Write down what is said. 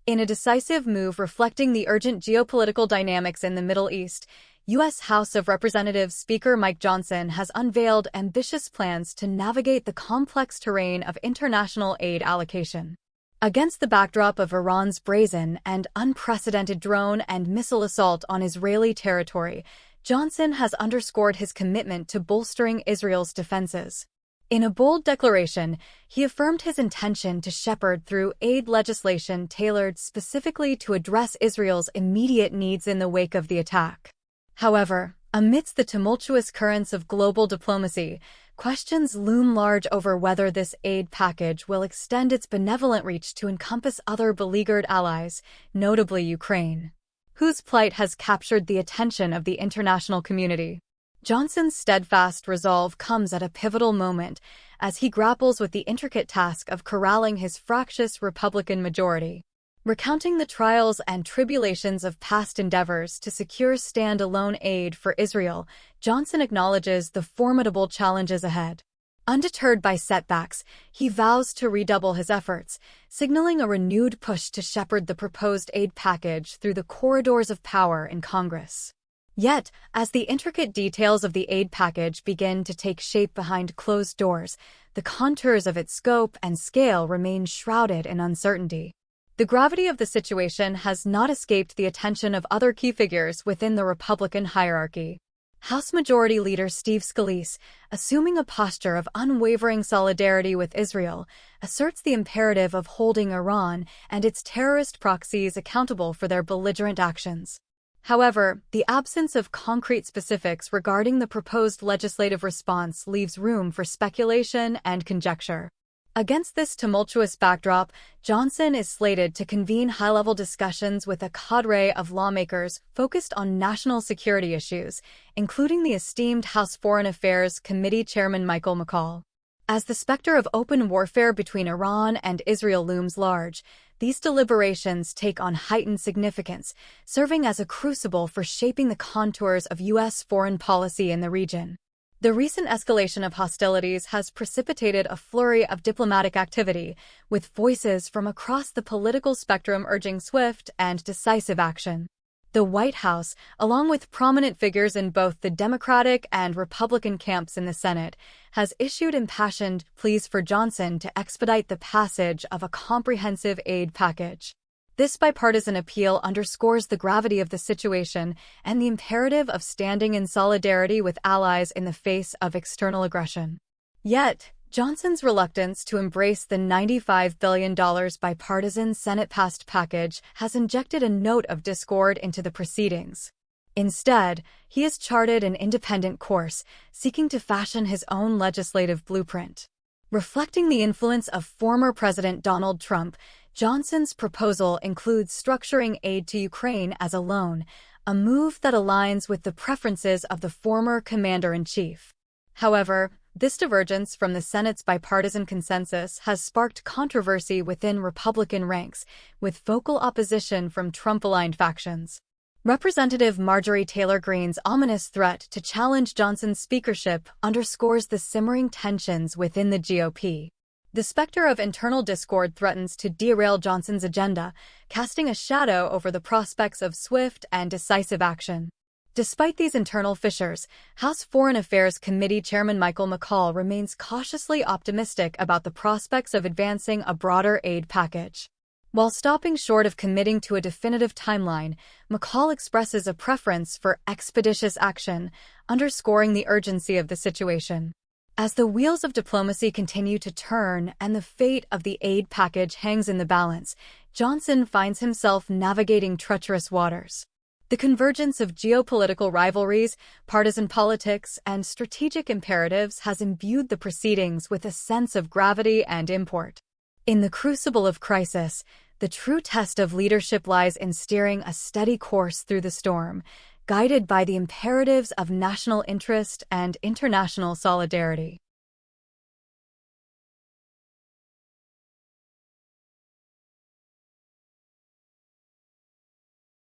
In a decisive move reflecting the urgent geopolitical dynamics in the Middle East, U.S. House of Representatives Speaker Mike Johnson has unveiled ambitious plans to navigate the complex terrain of international aid allocation. Against the backdrop of Iran's brazen and unprecedented drone and missile assault on Israeli territory, Johnson has underscored his commitment to bolstering Israel's defenses. In a bold declaration, he affirmed his intention to shepherd through aid legislation tailored specifically to address Israel's immediate needs in the wake of the attack. However, amidst the tumultuous currents of global diplomacy, questions loom large over whether this aid package will extend its benevolent reach to encompass other beleaguered allies, notably Ukraine, whose plight has captured the attention of the international community. Johnson's steadfast resolve comes at a pivotal moment as he grapples with the intricate task of corralling his fractious Republican majority. Recounting the trials and tribulations of past endeavors to secure stand-alone aid for Israel, Johnson acknowledges the formidable challenges ahead. Undeterred by setbacks, he vows to redouble his efforts, signaling a renewed push to shepherd the proposed aid package through the corridors of power in Congress. Yet, as the intricate details of the aid package begin to take shape behind closed doors, the contours of its scope and scale remain shrouded in uncertainty. The gravity of the situation has not escaped the attention of other key figures within the Republican hierarchy. House Majority Leader Steve Scalise, assuming a posture of unwavering solidarity with Israel, asserts the imperative of holding Iran and its terrorist proxies accountable for their belligerent actions. However, the absence of concrete specifics regarding the proposed legislative response leaves room for speculation and conjecture. Against this tumultuous backdrop, Johnson is slated to convene high-level discussions with a cadre of lawmakers focused on national security issues, including the esteemed House Foreign Affairs Committee Chairman Michael McCaul. As the specter of open warfare between Iran and Israel looms large, these deliberations take on heightened significance, serving as a crucible for shaping the contours of U.S. foreign policy in the region. The recent escalation of hostilities has precipitated a flurry of diplomatic activity, with voices from across the political spectrum urging swift and decisive action. The White House, along with prominent figures in both the Democratic and Republican camps in the Senate, has issued impassioned pleas for Johnson to expedite the passage of a comprehensive aid package. This bipartisan appeal underscores the gravity of the situation and the imperative of standing in solidarity with allies in the face of external aggression. Yet, Johnson's reluctance to embrace the $95 billion bipartisan Senate-passed package has injected a note of discord into the proceedings. Instead, he has charted an independent course, seeking to fashion his own legislative blueprint. Reflecting the influence of former President Donald Trump, Johnson's proposal includes structuring aid to Ukraine as a loan, a move that aligns with the preferences of the former commander-in-chief. However, this divergence from the Senate's bipartisan consensus has sparked controversy within Republican ranks, with vocal opposition from Trump-aligned factions. Representative Marjorie Taylor Greene's ominous threat to challenge Johnson's speakership underscores the simmering tensions within the GOP. The specter of internal discord threatens to derail Johnson's agenda, casting a shadow over the prospects of swift and decisive action. Despite these internal fissures, House Foreign Affairs Committee Chairman Michael McCaul remains cautiously optimistic about the prospects of advancing a broader aid package. While stopping short of committing to a definitive timeline, McCaul expresses a preference for expeditious action, underscoring the urgency of the situation. As the wheels of diplomacy continue to turn and the fate of the aid package hangs in the balance, Johnson finds himself navigating treacherous waters. The convergence of geopolitical rivalries, partisan politics, and strategic imperatives has imbued the proceedings with a sense of gravity and import. In the crucible of crisis, the true test of leadership lies in steering a steady course through the storm, guided by the imperatives of national interest and international solidarity.